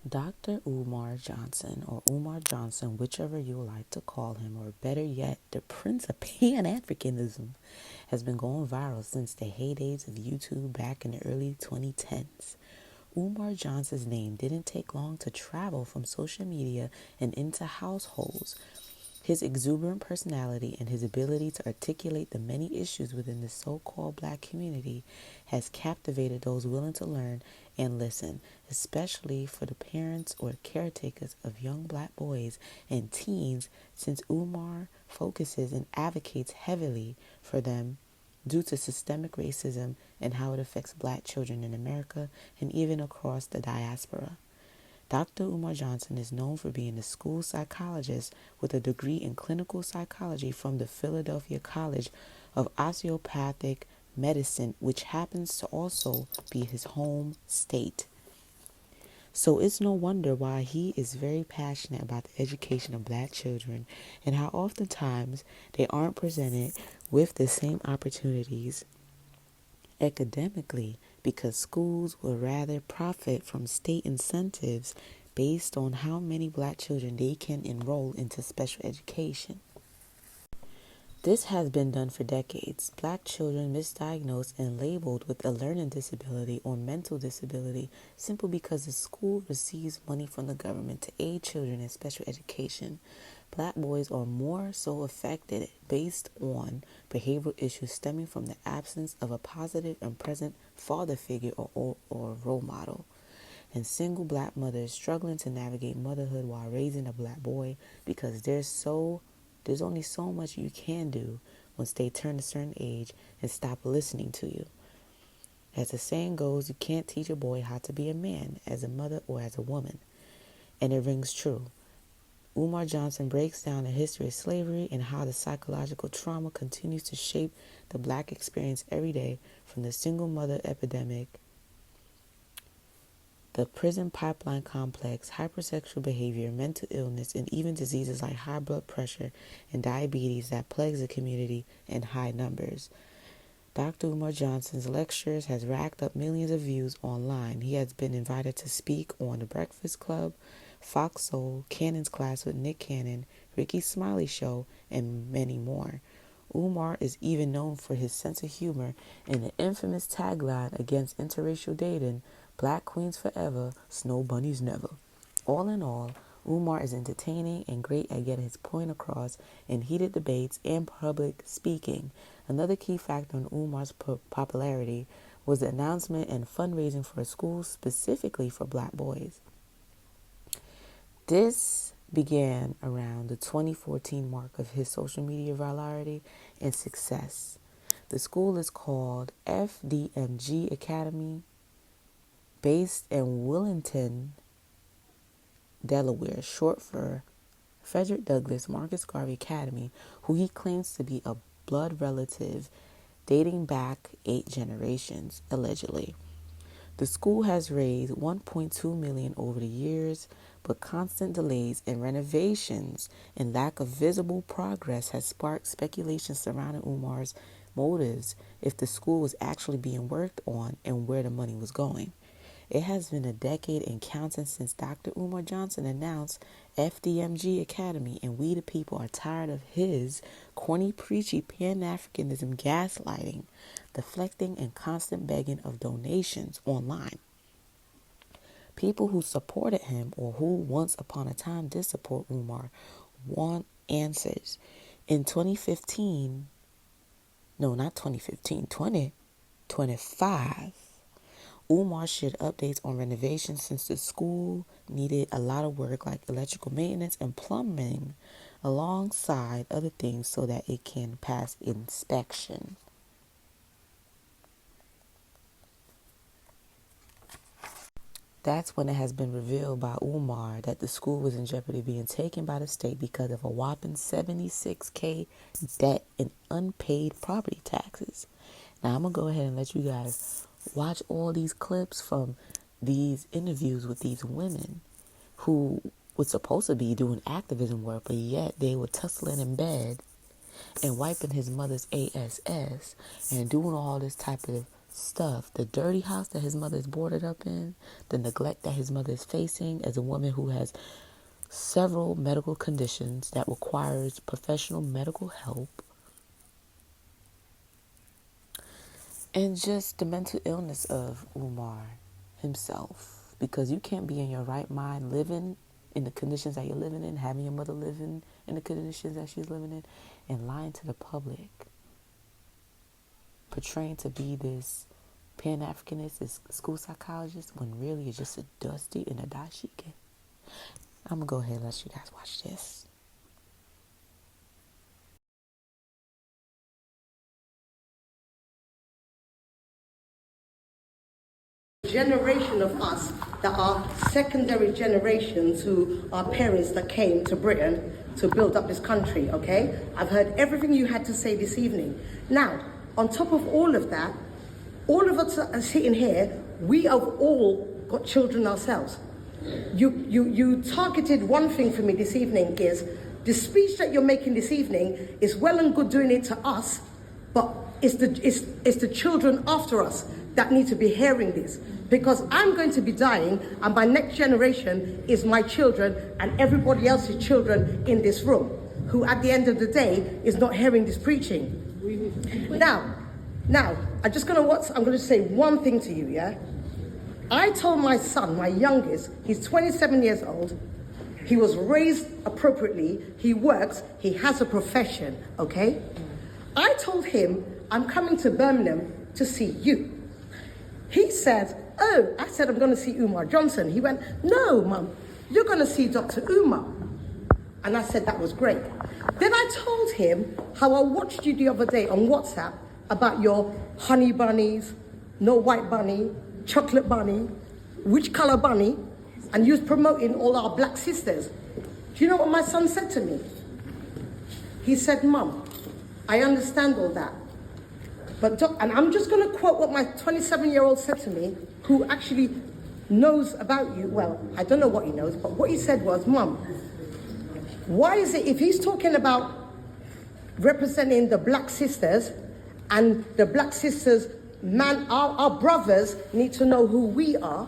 Dr. Umar Johnson, or Umar Johnson, whichever you like to call him, or better yet, the Prince of Pan-Afrikanism, has been going viral since the heydays of YouTube back in the early 2010s. Umar Johnson's name didn't take long to travel from social media and into households. His exuberant personality and his ability to articulate the many issues within the so-called black community has captivated those willing to learn and listen, especially for the parents or caretakers of young black boys and teens, since Umar focuses and advocates heavily for them due to systemic racism and how it affects black children in America and even across the diaspora. Dr. Umar Johnson is known for being a school psychologist with a degree in clinical psychology from the Philadelphia College of Osteopathic Medicine, which happens to also be his home state. So it's no wonder why he is very passionate about the education of black children and how oftentimes they aren't presented with the same opportunities academically because schools would rather profit from state incentives based on how many black children they can enroll into special education. This has been done for decades. Black children misdiagnosed and labeled with a learning disability or mental disability simply because the school receives money from the government to aid children in special education. Black boys are more so affected based on behavioral issues stemming from the absence of a positive and present father figure or role model. And single black mothers struggling to navigate motherhood while raising a black boy because there's only so much you can do once they turn a certain age and stop listening to you. As the saying goes, you can't teach a boy how to be a man as a mother or as a woman. And it rings true. Umar Johnson breaks down the history of slavery and how the psychological trauma continues to shape the black experience every day, from the single mother epidemic, the prison pipeline complex, hypersexual behavior, mental illness, and even diseases like high blood pressure and diabetes that plagues the community in high numbers. Dr. Umar Johnson's lectures has racked up millions of views online. He has been invited to speak on The Breakfast Club, Fox Soul, Cannon's Class with Nick Cannon, Ricky Smiley Show, and many more. Umar is even known for his sense of humor and the infamous tagline against interracial dating, "Black Queens Forever, Snow Bunnies Never." All in all, Umar is entertaining and great at getting his point across in heated debates and public speaking. Another key factor in Umar's popularity was the announcement and fundraising for a school specifically for black boys. This began around the 2014 mark of his social media virality and success. The school is called FDMG Academy, based in Wilmington, Delaware, short for Frederick Douglass Marcus Garvey Academy, who he claims to be a blood relative dating back 8 generations, allegedly. The school has raised $1.2 million over the years, but constant delays in renovations and lack of visible progress has sparked speculation surrounding Umar's motives, if the school was actually being worked on and where the money was going. It has been a decade and counting since Dr. Umar Johnson announced FDMG Academy, and we the people are tired of his corny, preachy Pan-Africanism gaslighting, deflecting, and constant begging of donations online. People who supported him or who once upon a time did support Umar want answers. In 2025, Umar shared updates on renovations since the school needed a lot of work like electrical maintenance and plumbing alongside other things so that it can pass inspection. That's when it has been revealed by Umar that the school was in jeopardy of being taken by the state because of a whopping $76K debt in unpaid property taxes. Now I'm going to go ahead and let you guys watch all these clips from these interviews with these women who were supposed to be doing activism work, but yet they were tussling in bed and wiping his mother's ASS and doing all this type of stuff. The dirty house that his mother is boarded up in, the neglect that his mother is facing as a woman who has several medical conditions that requires professional medical help, and just the mental illness of Umar himself, because you can't be in your right mind living in the conditions that you're living in, having your mother living in the conditions that she's living in, and lying to the public, portraying to be this Pan-Africanist, this school psychologist, when really it's just a dusty and a dashiki. I'm going to go ahead and let you guys watch this. Generation of us that are secondary generations who are parents that came to Britain to build up this country, okay? I've heard everything you had to say this evening. Now, on top of all of that, all of us that are sitting here, we have all got children ourselves. You targeted one thing for me this evening is the speech that you're making this evening is well and good doing it to us, but it's the children after us that need to be hearing this, because I'm going to be dying and my next generation is my children and everybody else's children in this room, who at the end of the day is not hearing this preaching. Now, I'm going to say one thing to you, yeah? I told my son, my youngest, he's 27 years old, he was raised appropriately, he works, he has a profession, okay? I told him, I'm coming to Birmingham to see you. He said, oh, I said, I'm going to see Umar Johnson. He went, no, Mum, you're going to see Dr. Umar. And I said, that was great. Then I told him how I watched you the other day on WhatsApp about your honey bunnies, no white bunny, chocolate bunny, which color bunny, and you was promoting all our black sisters. Do you know what my son said to me? He said, Mum, I understand all that. But and I'm just going to quote what my 27-year-old said to me, who actually knows about you. Well, I don't know what he knows, but what he said was, Mum, why is it if he's talking about representing the black sisters and the black sisters, our brothers need to know who we are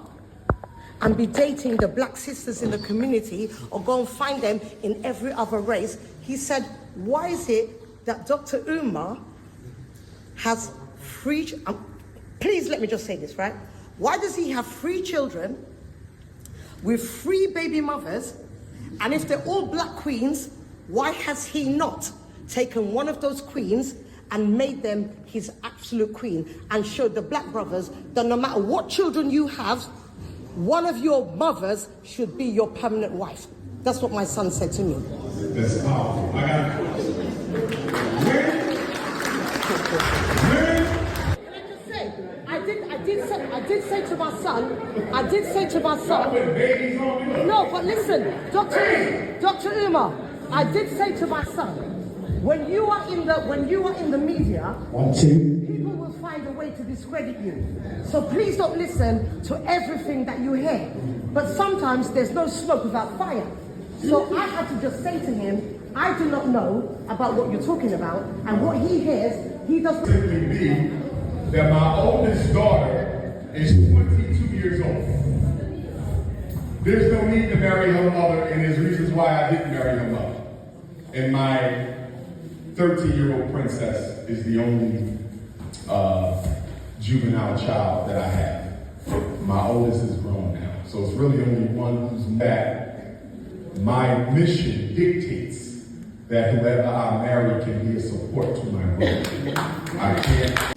and be dating the black sisters in the community or go and find them in every other race. He said, why is it that Dr. Umar has three, please let me just say this, right? Why does he have 3 children with 3 baby mothers? And if they're all black queens, why has he not taken one of those queens and made them his absolute queen and showed the black brothers that no matter what children you have, one of your mothers should be your permanent wife? That's what my son said to me. That's powerful. I got a question. I did say to my son, no, but listen, Dr. Umar, I did say to my son, when you are in the media, people will find a way to discredit you. So please don't listen to everything that you hear. But sometimes there's no smoke without fire. So I had to just say to him, I do not know about what you're talking about, and what he hears, he doesn't. Simply be that my oldest daughter is 22 years old. There's no need to marry her mother, and there's reasons why I didn't marry her mother. And my 13-year-old princess is the only juvenile child that I have. My oldest is grown now, so it's really only one who's that. My mission dictates that whoever I marry can be a support to my brother. I can't.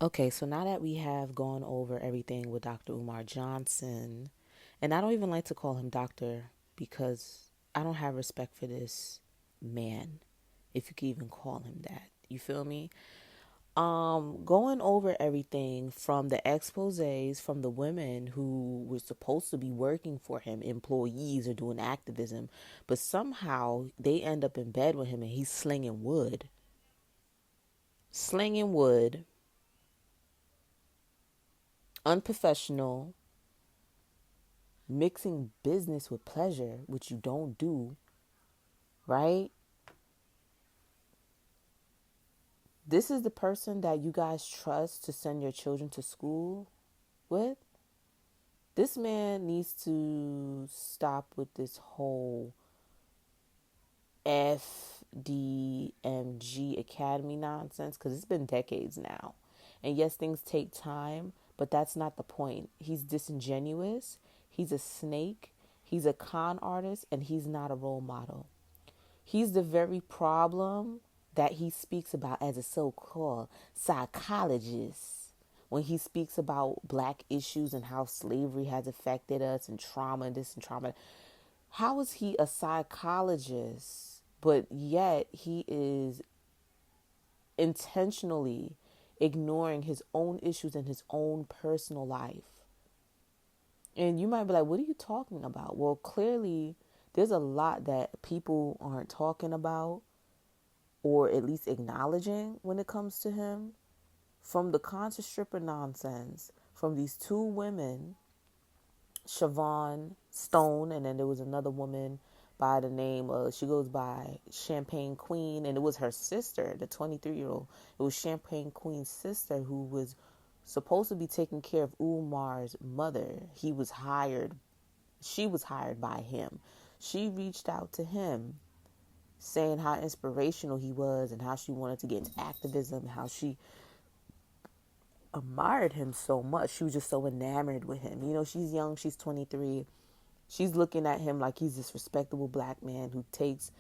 Okay, so now that we have gone over everything with Dr. Umar Johnson, and I don't even like to call him doctor because I don't have respect for this man, if you can even call him that. You feel me? Going over everything from the exposés from the women who were supposed to be working for him, employees or doing activism, but somehow they end up in bed with him and he's slinging wood. Slinging wood, unprofessional, mixing business with pleasure, which you don't do, right? This is the person that you guys trust to send your children to school with. This man needs to stop with this whole FDMG Academy nonsense because it's been decades now. And yes, things take time, but that's not the point. He's disingenuous, he's a snake, he's a con artist, and he's not a role model. He's the very problem that he speaks about as a so-called psychologist when he speaks about black issues and how slavery has affected us and trauma and this and trauma. How is he a psychologist, but yet he is intentionally ignoring his own issues and his own personal life? And you might be like, what are you talking about? Well, clearly there's a lot that people aren't talking about or at least acknowledging when it comes to him. From the concert stripper nonsense, from these two women, Siobhan Stone, and then there was another woman by the name of, she goes by Champagne Queen, and it was her sister, the 23-year-old. It was Champagne Queen's sister who was supposed to be taking care of Umar's mother. She was hired by him. She reached out to him saying how inspirational he was and how she wanted to get into activism, how she admired him so much. She was just so enamored with him. You know, she's young, she's 23. She's looking at him like he's this respectable black man who takes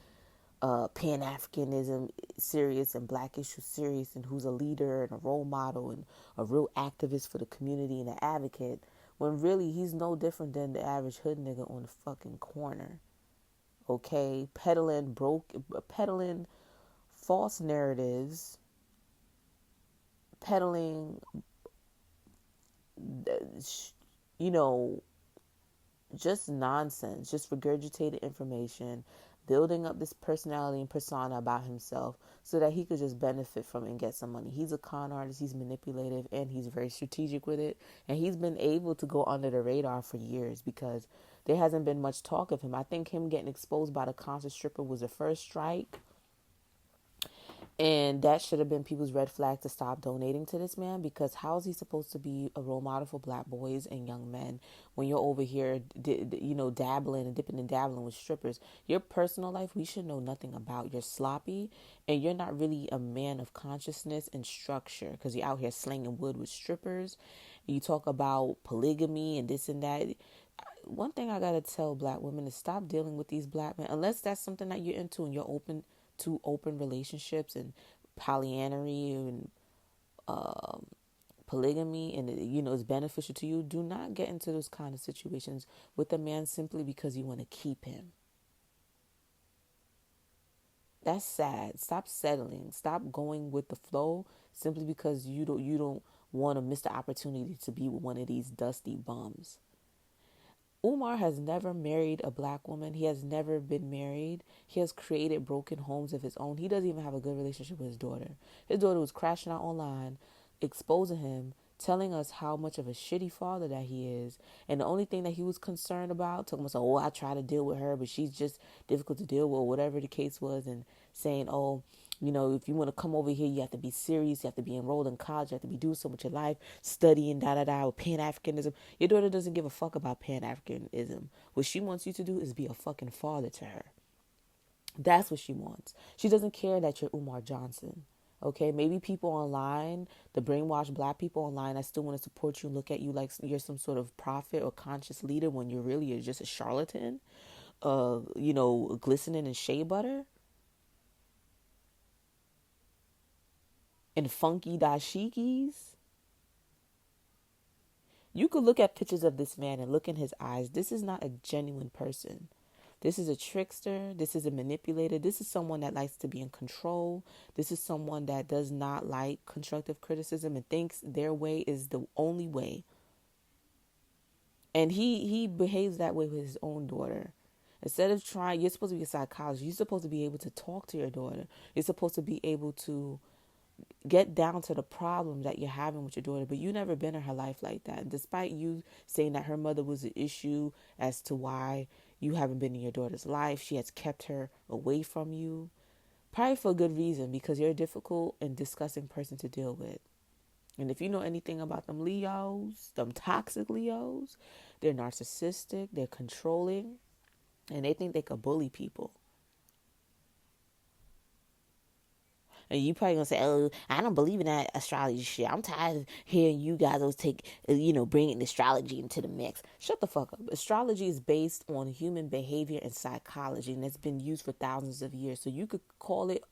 Pan-Afrikanism serious and black issues serious and who's a leader and a role model and a real activist for the community and an advocate, when really he's no different than the average hood nigga on the fucking corner. Okay? Peddling false narratives, peddling, you know, just nonsense, just regurgitated information, building up this personality and persona about himself so that he could just benefit from it and get some money. He's a con artist, he's manipulative, and he's very strategic with it. And he's been able to go under the radar for years because there hasn't been much talk of him. I think him getting exposed by the concert stripper was the first strike. And that should have been people's red flag to stop donating to this man, because how is he supposed to be a role model for black boys and young men when you're over here, dabbling and dipping and dabbling with strippers? Your personal life, we should know nothing about. You're sloppy and you're not really a man of consciousness and structure because you're out here slinging wood with strippers. You talk about polygamy and this and that. One thing I gotta tell black women is stop dealing with these black men unless that's something that you're into and you're open to open relationships and polyamory and polygamy, and it's beneficial to you. Do not get into those kind of situations with a man simply because you want to keep him. That's sad. Stop settling. Stop going with the flow simply because you don't want to miss the opportunity to be with one of these dusty bums. Umar has never married a black woman. He has never been married. He has created broken homes of his own. He doesn't even have a good relationship with his daughter. His daughter was crashing out online, exposing him, telling us how much of a shitty father that he is. And the only thing that he was concerned about, talking about, I try to deal with her, but she's just difficult to deal with, whatever the case was, and saying, if you want to come over here, you have to be serious. You have to be enrolled in college. You have to be doing so with your life, studying, with Pan-Afrikanism. Your daughter doesn't give a fuck about Pan-Afrikanism. What she wants you to do is be a fucking father to her. That's what she wants. She doesn't care that you're Umar Johnson. Okay, maybe people online, the brainwashed black people online, that still want to support you and look at you like you're some sort of prophet or conscious leader when you're really just a charlatan, glistening in shea butter and funky dashikis. You could look at pictures of this man and look in his eyes. This is not a genuine person. This is a trickster. This is a manipulator. This is someone that likes to be in control. This is someone that does not like constructive criticism and thinks their way is the only way. And he behaves that way with his own daughter. Instead of trying, you're supposed to be a psychologist. You're supposed to be able to talk to your daughter. You're supposed to be able to get down to the problem that you're having with your daughter, but you never been in her life like that. And despite you saying that her mother was an issue as to why you haven't been in your daughter's life, she has kept her away from you, probably for a good reason, because you're a difficult and disgusting person to deal with. And if you know anything about them Leos, them toxic Leos, they're narcissistic, they're controlling, and they think they could bully people. And you probably gonna say, "Oh, I don't believe in that astrology shit. I'm tired of hearing you guys always take, bringing astrology into the mix." Shut the fuck up. Astrology is based on human behavior and psychology, and it's been used for thousands of years. So you could call it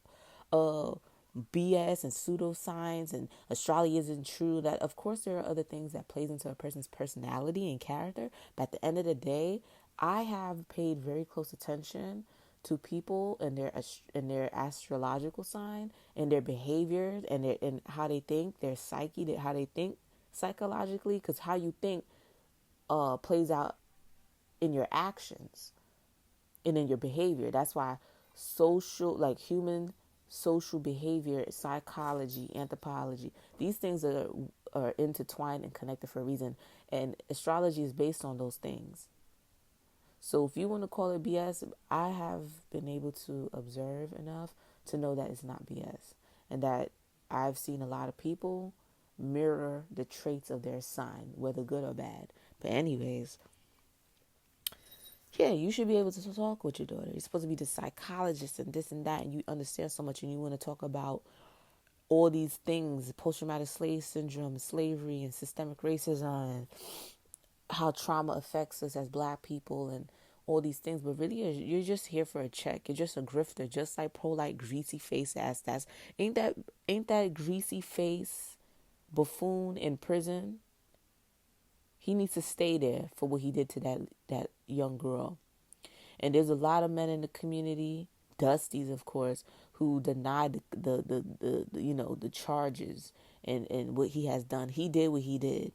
BS and pseudoscience and astrology isn't true. That of course there are other things that plays into a person's personality and character. But at the end of the day, I have paid very close attention to people and their astrological sign and their behaviors and how they think, their psyche, how they think psychologically, because how you think plays out in your actions and in your behavior. That's why human social behavior, psychology, anthropology, these things are intertwined and connected for a reason, and astrology is based on those things. So if you want to call it BS, I have been able to observe enough to know that it's not BS. And that I've seen a lot of people mirror the traits of their sign, whether good or bad. But anyways, yeah, you should be able to talk with your daughter. You're supposed to be the psychologist and this and that, and you understand so much, and you want to talk about all these things, post-traumatic slave syndrome, slavery, and systemic racism, and how trauma affects us as black people and all these things. But really, you're just here for a check. You're just a grifter, just like pro-like greasy face ass. Ain't that greasy face buffoon in prison? He needs to stay there for what he did to that young girl. And there's a lot of men in the community, Dusties of course, who denied the charges and what he has done. He did what he did.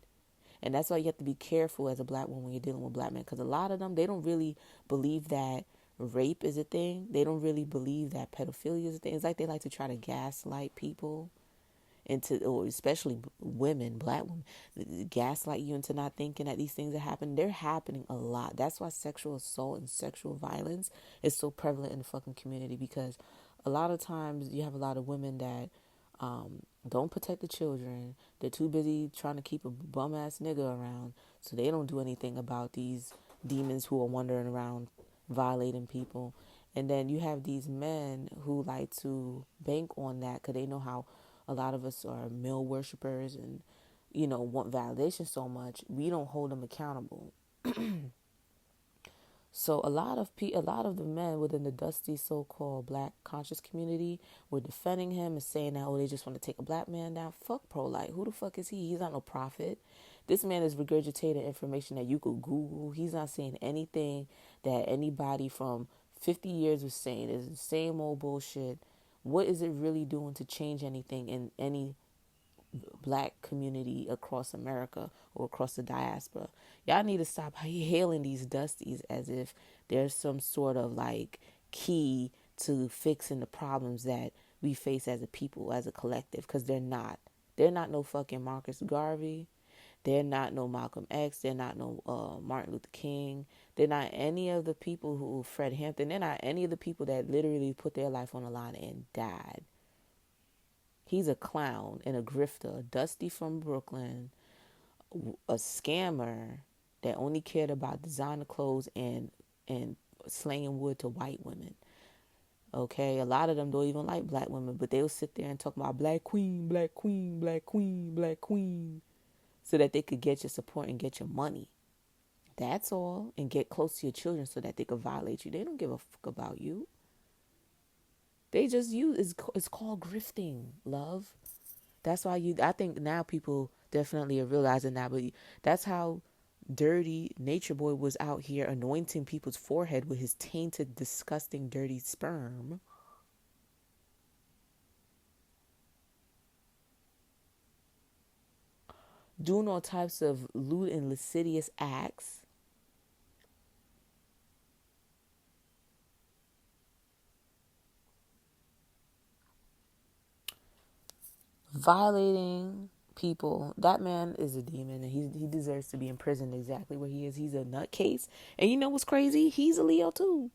And that's why you have to be careful as a black woman when you're dealing with black men, because a lot of them, they don't really believe that rape is a thing. They don't really believe that pedophilia is a thing. It's like they like to try to gaslight people or especially women, black women, gaslight you into not thinking that these things are happening. They're happening a lot. That's why sexual assault and sexual violence is so prevalent in the fucking community, because a lot of times you have a lot of women that don't protect the children. They're too busy trying to keep a bum ass nigga around, so they don't do anything about these demons who are wandering around violating people. And then you have these men who like to bank on that because they know how a lot of us are male worshipers and want validation so much. We don't hold them accountable. So a lot of the men within the dusty so-called black conscious community were defending him and saying that, they just want to take a black man down. Fuck pro-life. Who the fuck is he? He's not no prophet. This man is regurgitating information that you could Google. He's not saying anything that anybody from 50 years was saying. It's the same old bullshit. What is it really doing to change anything in any black community across America or across the diaspora? Y'all need to stop hailing these dusties as if there's some sort of like key to fixing the problems that we face as a people, as a collective, because they're not. They're not no fucking Marcus Garvey. They're not no Malcolm X. They're not no Martin Luther King. They're not any of the people who Fred Hampton. They're not any of the people that literally put their life on the line and died. He's a clown and a grifter, a dusty from Brooklyn, a scammer that only cared about designer clothes and slanging wood to white women. Okay, a lot of them don't even like black women, but they'll sit there and talk about black queen, black queen, black queen, black queen, so that they could get your support and get your money. That's all, and get close to your children so that they could violate you. They don't give a fuck about you. They just use it's called grifting, love. That's why I think now people Definitely realizing that, but that's how dirty Nature Boy was out here anointing people's forehead with his tainted, disgusting, dirty sperm. Doing all types of lewd and lascivious acts. Violating people. That man is a demon, and he deserves to be in prison exactly where he is. He's a nutcase. And you know what's crazy? He's a Leo too.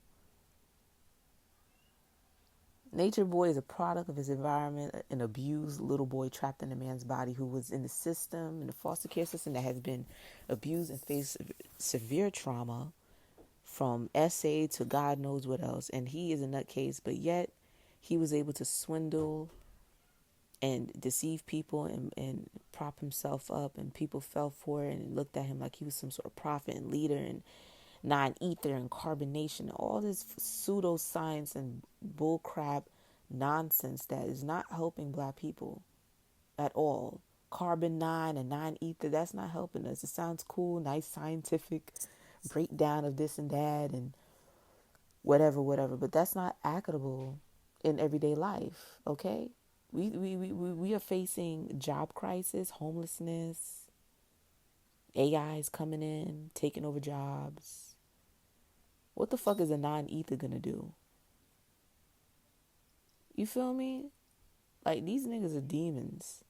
Nature Boy is a product of his environment, an abused little boy trapped in a man's body who was in the system, in the foster care system, that has been abused and faced severe trauma from SA to God knows what else. And he is a nutcase, but yet he was able to swindle and deceive people and prop himself up, and people fell for it and looked at him like he was some sort of prophet and leader and non-ether and carbonation, all this pseudoscience and bullcrap nonsense that is not helping black people at all. Carbon 9 and non-ether, that's not helping us. It sounds cool, nice scientific breakdown of this and that and whatever, but that's not applicable in everyday life, okay? We are facing job crisis, homelessness, AI is coming in, taking over jobs. What the fuck is a non-ether gonna do? You feel me? Like, these niggas are demons.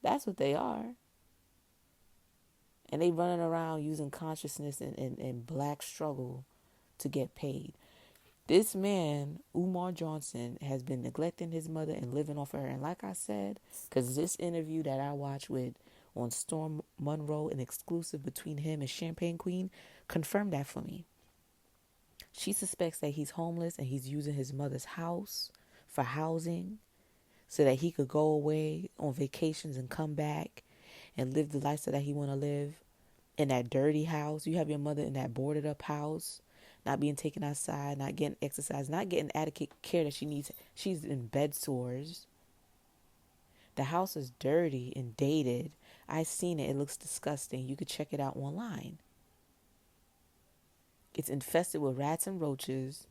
That's what they are. And they running around using consciousness and black struggle to get paid. This man, Umar Johnson, has been neglecting his mother and living off of her. And like I said, because this interview that I watched with on Storm Monroe, an exclusive between him and Champagne Queen, confirmed that for me. She suspects that he's homeless and he's using his mother's house for housing so that he could go away on vacations and come back and live the lifestyle that he want to live in that dirty house. You have your mother in that boarded up house, not being taken outside, not getting exercise, not getting adequate care that she needs. She's in bed sores. The house is dirty and dated. I seen it. It looks disgusting. You could check it out online. It's infested with rats and roaches.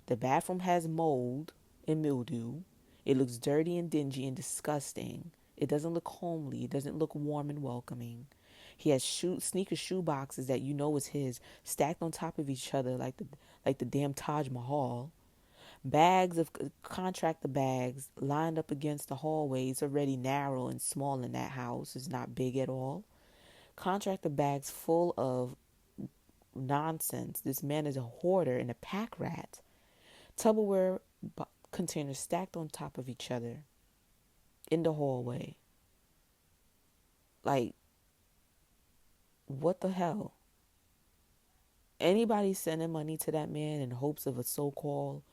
The bathroom has mold and mildew. It looks dirty and dingy and disgusting. It doesn't look homely. It doesn't look warm and welcoming. He has sneaker shoe boxes that you know is his, stacked on top of each other like the damn Taj Mahal. Bags of contractor bags lined up against the hallway. It's already narrow and small in that house. It's not big at all. Contractor bags full of nonsense. This man is a hoarder and a pack rat. Tupperware containers stacked on top of each other in the hallway. Like, what the hell? Anybody sending money to that man in hopes of a so-called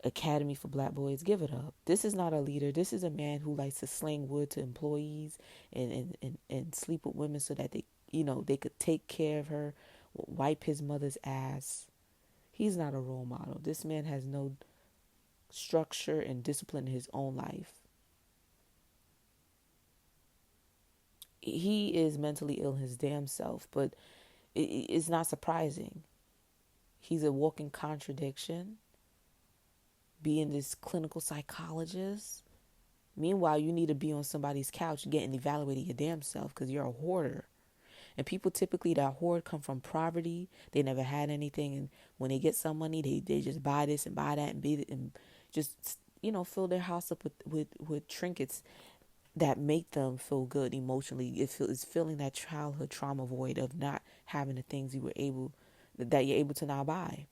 academy for black boys, give it up. This is not a leader. This is a man who likes to sling wood to employees and sleep with women so that they could take care of her, wipe his mother's ass. He's not a role model. This man has no structure and discipline in his own life. He is mentally ill his damn self, but it's not surprising. He's a walking contradiction, being this clinical psychologist. Meanwhile, you need to be on somebody's couch getting evaluated your damn self because you're a hoarder. And people typically that hoard come from poverty. They never had anything. And when they get some money, they just buy this and buy that and just, fill their house up with trinkets that make them feel good emotionally. It's filling that childhood trauma void of not having the things that you're able to now buy.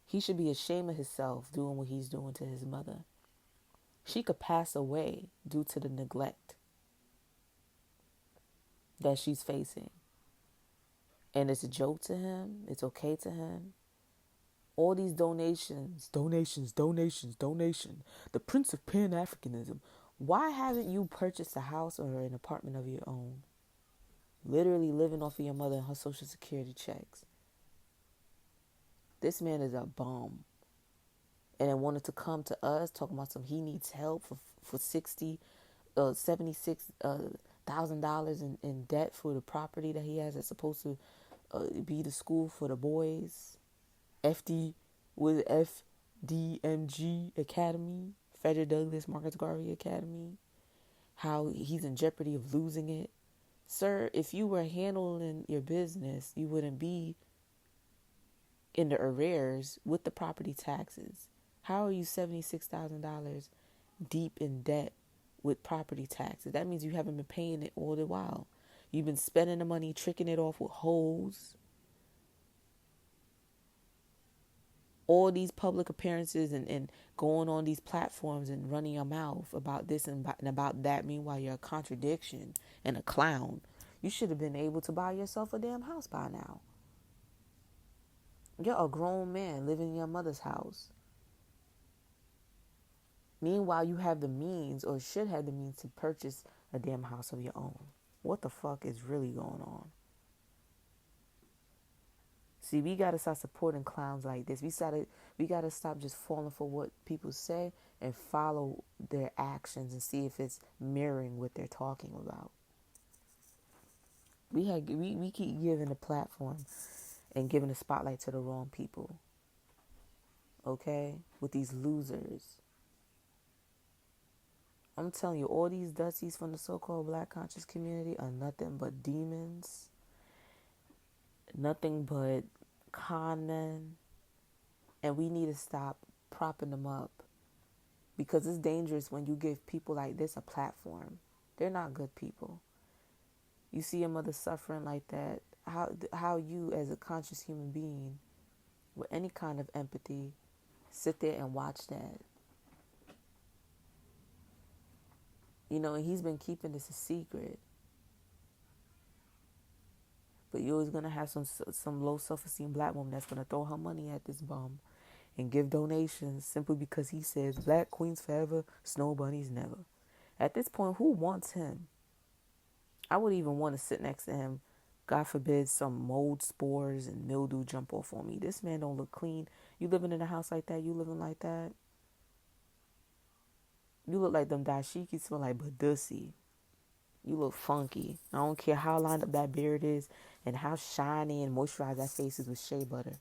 He should be ashamed of himself doing what he's doing to his mother. She could pass away due to the neglect that she's facing. And it's a joke to him. It's okay to him. All these donations. The Prince of Pan-Afrikanism. Why haven't you purchased a house or an apartment of your own? Literally living off of your mother and her social security checks. This man is a bum. and then wanted to come to us talking about some he needs help for $76,000 in debt for the property that he has that's supposed to be the school for the boys. FD with FDMG Academy, Frederick Douglass Marcus Garvey Academy. How he's in jeopardy of losing it. Sir, if you were handling your business, you wouldn't be in the arrears with the property taxes. How are you $76,000 deep in debt with property taxes? That means you haven't been paying it all the while. You've been spending the money, tricking it off with hoes. All these public appearances and going on these platforms and running your mouth about this and about that. Meanwhile, you're a contradiction and a clown. You should have been able to buy yourself a damn house by now. You're a grown man living in your mother's house. Meanwhile, you have the means or should have the means to purchase a damn house of your own. What the fuck is really going on? See, we gotta start supporting clowns like this. We gotta stop just falling for what people say and follow their actions and see if it's mirroring what they're talking about. We keep giving a platform and giving a spotlight to the wrong people. Okay? With these losers. I'm telling you, all these dusties from the so-called black conscious community are nothing but demons. Nothing but con men. And we need to stop propping them up. Because it's dangerous when you give people like this a platform. They're not good people. You see your mother suffering like that. How you as a conscious human being with any kind of empathy sit there and watch that. You know, and he's been keeping this a secret. But you're always going to have some low self-esteem black woman that's going to throw her money at this bum and give donations simply because he says black queens forever, snow bunnies never. At this point, who wants him? I would even want to sit next to him. God forbid some mold spores and mildew jump off on me. This man don't look clean. You living in a house like that? You living like that? You look like them dashiki smell like badusi. You look funky. I don't care how lined up that beard is and how shiny and moisturized that face is with shea butter.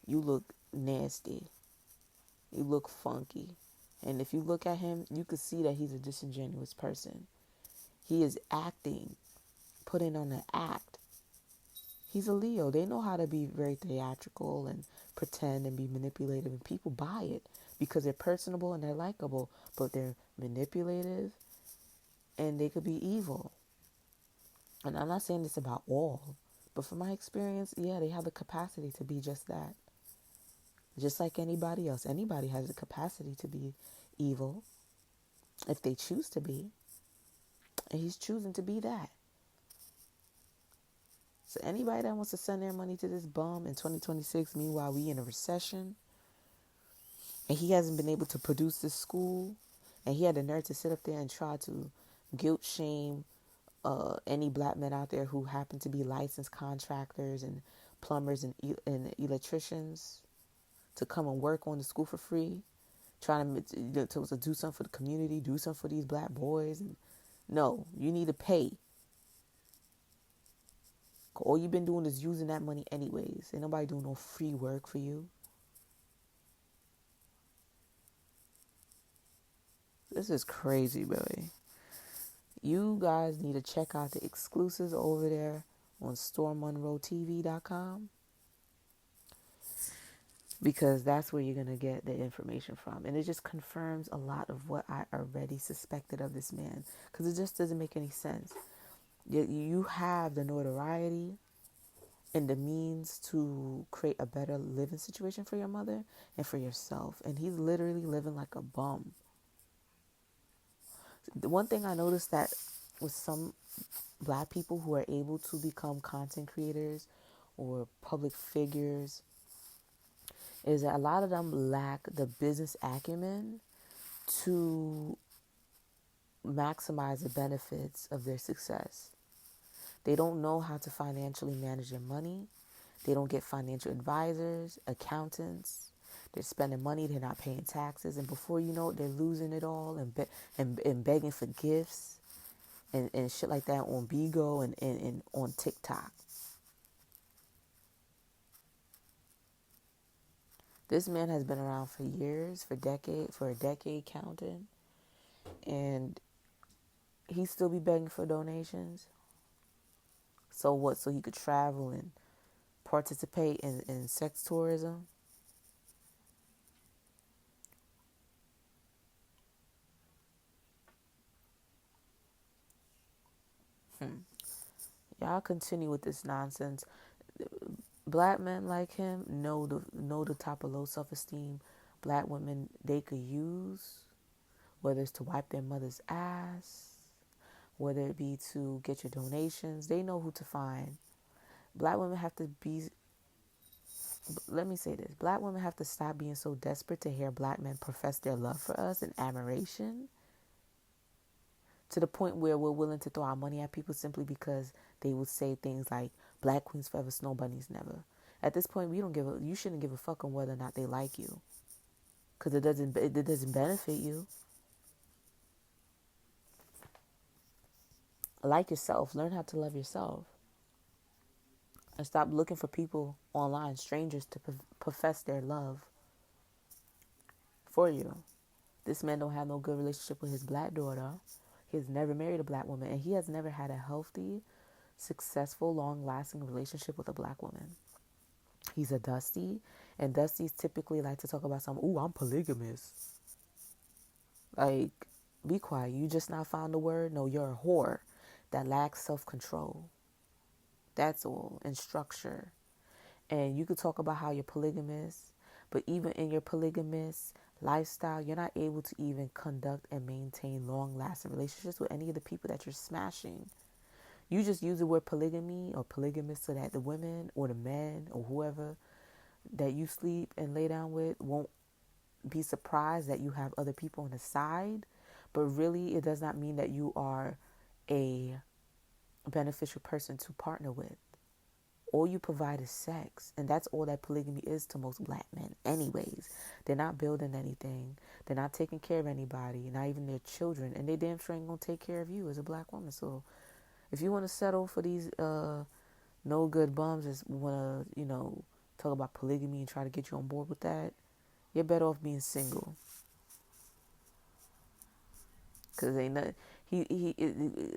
You look nasty. You look funky. And if you look at him, you could see that he's a disingenuous person. He is acting, putting on an act. He's a Leo. They know how to be very theatrical and pretend and be manipulative. And people buy it because they're personable and they're likable. But they're manipulative and they could be evil. And I'm not saying this about all. But from my experience, yeah, they have the capacity to be just that. Just like anybody else. Anybody has the capacity to be evil if they choose to be. And he's choosing to be that. So anybody that wants to send their money to this bum in 2026, meanwhile we in a recession, and he hasn't been able to produce this school, and he had the nerve to sit up there and try to guilt shame any black men out there who happen to be licensed contractors and plumbers and electricians to come and work on the school for free, trying to do something for the community, do something for these black boys. And no, you need to pay. All you've been doing is using that money anyways. Ain't nobody doing no free work for you. This is crazy, baby. You guys need to check out the exclusives over there on stormmonroetv.com, because that's where you're going to get the information from. And it just confirms a lot of what I already suspected of this man, because it just doesn't make any sense. You have the notoriety and the means to create a better living situation for your mother and for yourself. And he's literally living like a bum. The one thing I noticed that with some black people who are able to become content creators or public figures is that a lot of them lack the business acumen to maximize the benefits of their success. They don't know how to financially manage their money. They don't get financial advisors, accountants. They're spending money, they're not paying taxes, and before you know it, they're losing it all and begging for gifts and shit like that on Bigo and on TikTok. This man has been around for years, for a decade counting, and he still be begging for donations. So what? So he could travel and participate in sex tourism? Y'all continue with this nonsense. Black men like him know the type of low self-esteem black women they could use, whether it's to wipe their mother's ass, whether it be to get your donations. They know who to find. Black women have to be, let me say this, black women have to stop being so desperate to hear black men profess their love for us and admiration to the point where we're willing to throw our money at people simply because they would say things like black queens forever, snow bunnies never. At this point, you shouldn't give a fuck on whether or not they like you, because it doesn't benefit you. Like yourself, learn how to love yourself, and stop looking for people online, strangers, to profess their love for you. This man don't have no good relationship with his black daughter. He has never married a black woman, and he has never had a healthy, successful, long-lasting relationship with a black woman. He's a Dusty, and Dusties typically like to talk about something. Ooh, I'm polygamous. Like, be quiet. You just not found the word? No, you're a whore that lacks self-control. That's all. And structure. And you could talk about how you're polygamous, but even in your polygamous lifestyle, you're not able to even conduct and maintain long-lasting relationships with any of the people that you're smashing. You just use the word polygamy or polygamous so that the women or the men or whoever that you sleep and lay down with won't be surprised that you have other people on the side. But really, it does not mean that you are a beneficial person to partner with. All you provide is sex, and that's all that polygamy is to most black men anyways. They're not building anything, they're not taking care of anybody, not even their children, and they damn sure ain't gonna take care of you as a black woman. So if you want to settle for these no good bums that want to talk about polygamy and try to get you on board with that, you're better off being single. Because ain't nothing,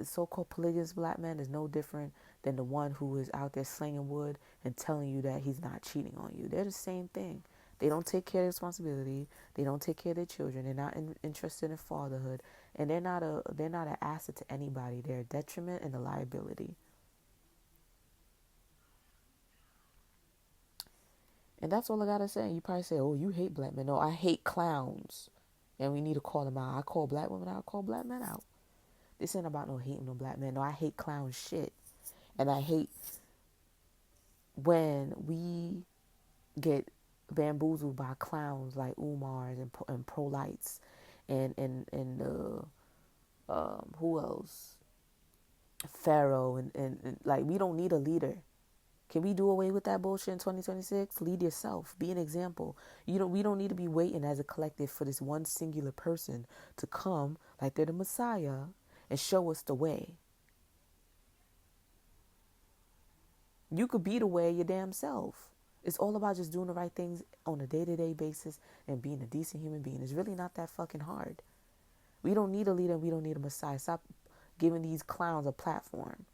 so-called polygamous black man is no different than the one who is out there slinging wood and telling you that he's not cheating on you. They're the same thing. They don't take care of their responsibility. They don't take care of their children. They're not interested in fatherhood, and they're not an asset to anybody. They're a detriment and a liability. And that's all I gotta say. You probably say, "Oh, you hate black men." No, I hate clowns, and we need to call them out. I call black women out. I call black men out. This ain't about no hating no black men. No, I hate clown shit. And I hate when we get bamboozled by clowns like Umars and pro-lights and who else? Pharaoh and like, we don't need a leader. Can we do away with that bullshit in 2026? Lead yourself. Be an example. We don't need to be waiting as a collective for this one singular person to come like they're the Messiah and show us the way. You could be the way your damn self. It's all about just doing the right things on a day-to-day basis and being a decent human being. It's really not that fucking hard. We don't need a leader. We don't need a Messiah. Stop giving these clowns a platform.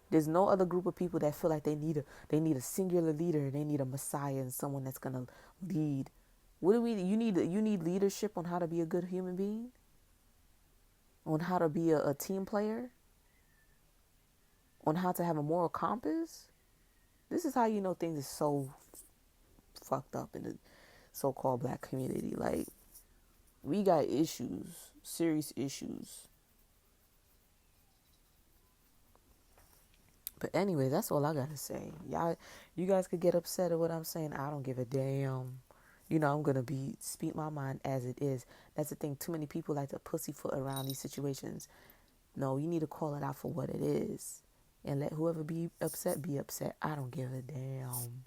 There's no other group of people that feel like they need a singular leader. They need a Messiah and someone that's gonna lead. What do we? You need leadership on how to be a good human being, on how to be a team player, on how to have a moral compass. This is how you know things is so fucked up in the so-called black community. Like, we got issues, serious issues. But anyway, that's all I gotta say. You guys could get upset at what I'm saying. I don't give a damn. I'm gonna speak my mind as it is. That's the thing. Too many people like to pussyfoot around these situations. No, you need to call it out for what it is. And let whoever be upset be upset. I don't give a damn.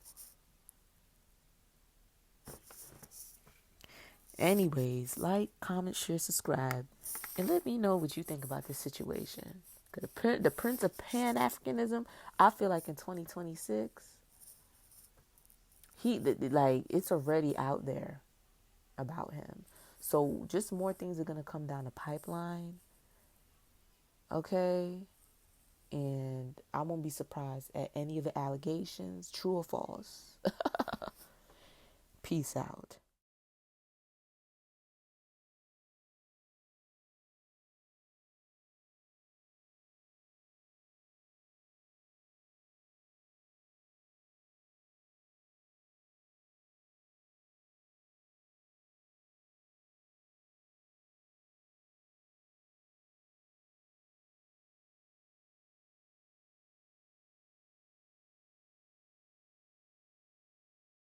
Anyways, like, comment, share, subscribe, and let me know what you think about this situation. The Prince of Pan-Africanism, I feel like in 2026, it's already out there about him. So just more things are going to come down the pipeline. Okay? And I won't be surprised at any of the allegations, true or false. Peace out.